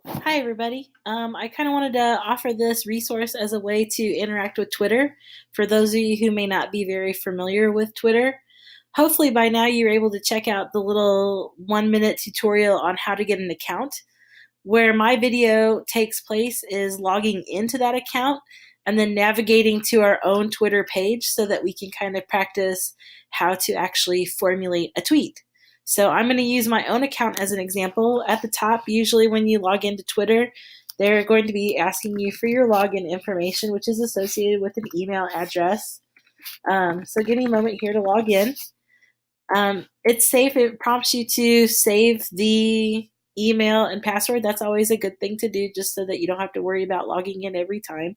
Hi, everybody. I kind of wanted to offer this resource as a way to interact with Twitter for those of you who may not be very familiar with Twitter. Hopefully, by now, you're able to check out the little 1 minute tutorial on how to get an account. Where my video takes place is logging into that account and then navigating to our own Twitter page so that we can kind of practice how to actually formulate a tweet. So I'm going to use my own account as an example. At the top, usually when you log into Twitter, they're going to be asking you for your login information, which is associated with an email address. So give me a moment here to log in. It's safe. It prompts you to save the email and password. That's always a good thing to do just so that you don't have to worry about logging in every time.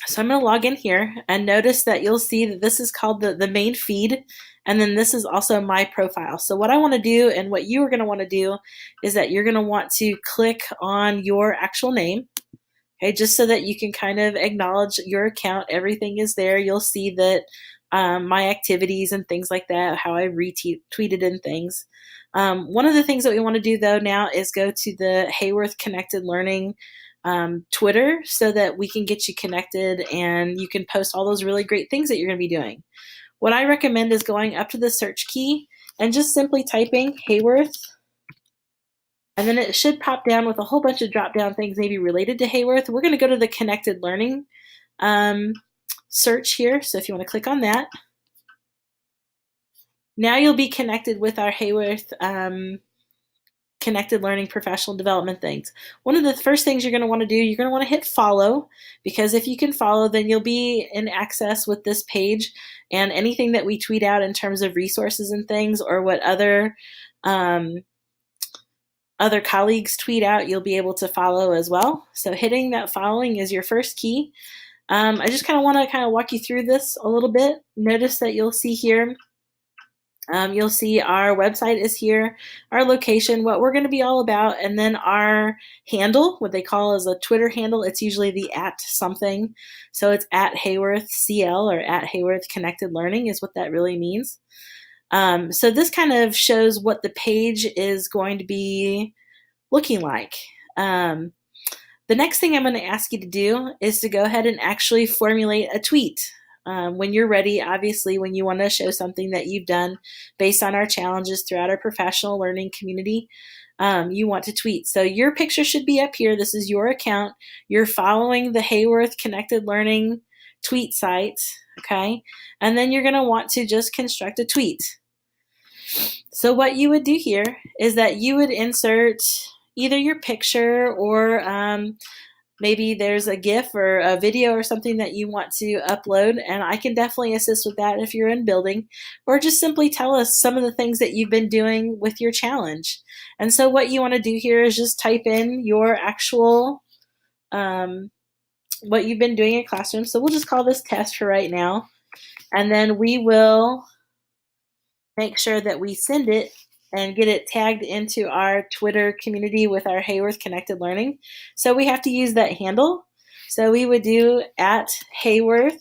So I'm going to log in here and notice that you'll see that this is called the main feed. And then this is also my profile. So what I want to do and what you are going to want to do is that you're going to want to click on your actual name. Okay, just so that you can kind of acknowledge your account. Everything is there. You'll see that my activities and things like that, how I retweeted and things. One of the things that we want to do though now is go to the Heyworth Connected Learning Twitter so that we can get you connected and you can post all those really great things that you're going to be doing. What I recommend is going up to the search key and just simply typing Heyworth, and then it should pop down with a whole bunch of drop down things maybe related to Heyworth. We're going to go to the Connected Learning search here. So if you want to click on that, now you'll be connected with our Heyworth Connected Learning professional development things. One of the first things you're going to want to do, you're going to want to hit follow, because if you can follow, then you'll be in access with this page and anything that we tweet out in terms of resources and things, or what other colleagues tweet out, you'll be able to follow as well. So hitting that following is your first key. I just kind of want to walk you through this a little bit. Notice that you'll see here, you'll see our website is here, our location, what we're going to be all about, and then our handle, what they call as a Twitter handle. It's usually the @ something. So it's at HeyworthCL or at Heyworth Connected Learning is what that really means. So this kind of shows what the page is going to be looking like. The next thing I'm going to ask you to do is to go ahead and actually formulate a tweet. When you're ready, obviously, when you want to show something that you've done based on our challenges throughout our professional learning community, you want to tweet. So your picture should be up here. This is your account. You're following the Heyworth Connected Learning tweet site, okay? And then you're going to want to just construct a tweet. So what you would do here is that you would insert either your picture or maybe there's a GIF or a video or something that you want to upload, and I can definitely assist with that if you're in building, or just simply tell us some of the things that you've been doing with your challenge. And so what you want to do here is just type in your actual, what you've been doing in classroom. So we'll just call this test for right now, and then we will make sure that we send it and get it tagged into our Twitter community with our Heyworth Connected Learning. So we have to use that handle. So we would do at Heyworth,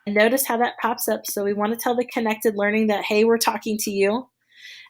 and notice how that pops up. So we want to tell the Connected Learning that, hey, we're talking to you.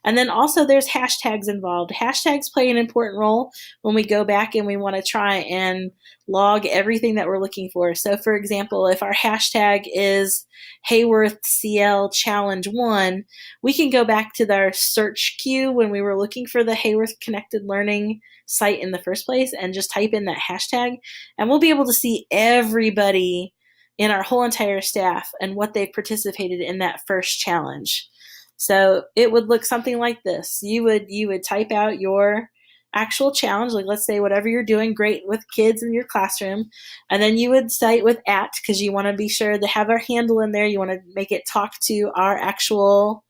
And then also there's hashtags involved. Hashtags play an important role when we go back and we want to try and log everything that we're looking for. So for example, if our hashtag is HeyworthCL Challenge 1, we can go back to our search queue when we were looking for the Heyworth Connected Learning site in the first place and just type in that hashtag, and we'll be able to see everybody in our whole entire staff and what they've participated in that first challenge. So it would look something like this. You would type out your actual challenge, like let's say whatever you're doing great with kids in your classroom, and then you would cite with @ because you want to be sure to have our handle in there. You want to make it talk to our actual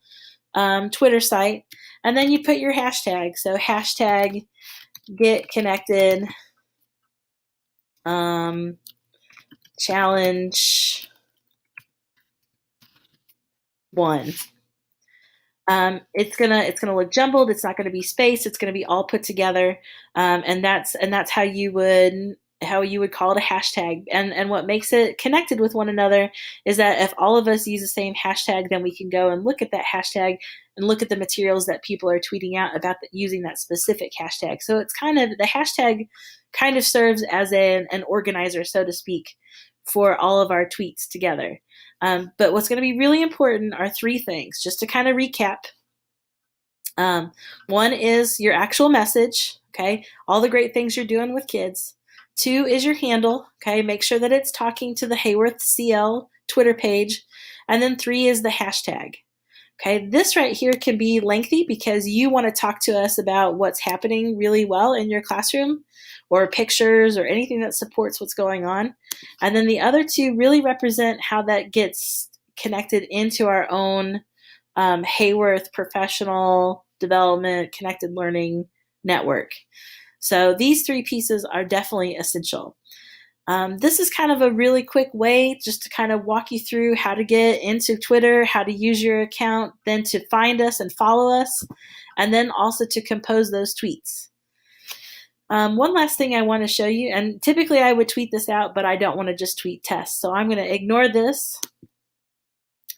Twitter site, and then you put your hashtag. So hashtag get connected challenge 1. It's gonna look jumbled. It's not gonna be spaced. It's gonna be all put together, and that's how you would how you would call it a hashtag. And what makes it connected with one another is that if all of us use the same hashtag, then we can go and look at that hashtag and look at the materials that people are tweeting out about using that specific hashtag. So it's kind of, the hashtag kind of serves as an organizer, so to speak, for all of our tweets together. But what's going to be really important are three things, just to kind of recap. One is your actual message, okay? All the great things you're doing with kids. Two is your handle, okay? Make sure that it's talking to the HeyworthCL Twitter page. And then three is the hashtag. Okay, this right here can be lengthy because you want to talk to us about what's happening really well in your classroom, or pictures, or anything that supports what's going on. And then the other two really represent how that gets connected into our own Heyworth Professional Development Connected Learning Network. So these three pieces are definitely essential. This is kind of a really quick way just to kind of walk you through how to get into Twitter, how to use your account, then to find us and follow us, and then also to compose those tweets. One last thing I want to show you, and typically I would tweet this out, but I don't want to just tweet tests. So I'm going to ignore this,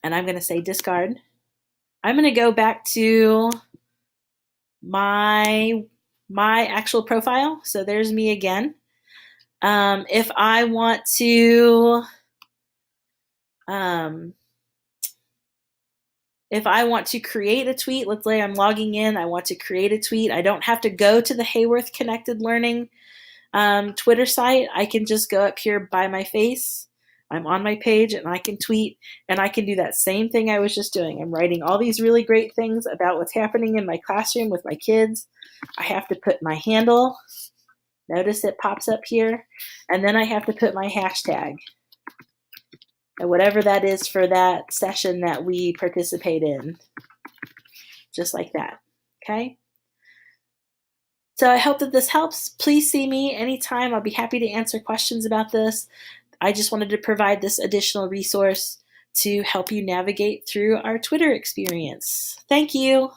and I'm going to say discard. I'm going to go back to my actual profile. So there's me again. If I want to create a tweet, let's say I'm logging in, I want to create a tweet. I don't have to go to the Heyworth Connected Learning Twitter site. I can just go up here by my face. I'm on my page and I can tweet, and I can do that same thing I was just doing. I'm writing all these really great things about what's happening in my classroom with my kids. I have to put my handle. Notice it pops up here. And then I have to put my hashtag, and whatever that is for that session that we participate in. Just like that. Okay? So I hope that this helps. Please see me anytime. I'll be happy to answer questions about this. I just wanted to provide this additional resource to help you navigate through our Twitter experience. Thank you.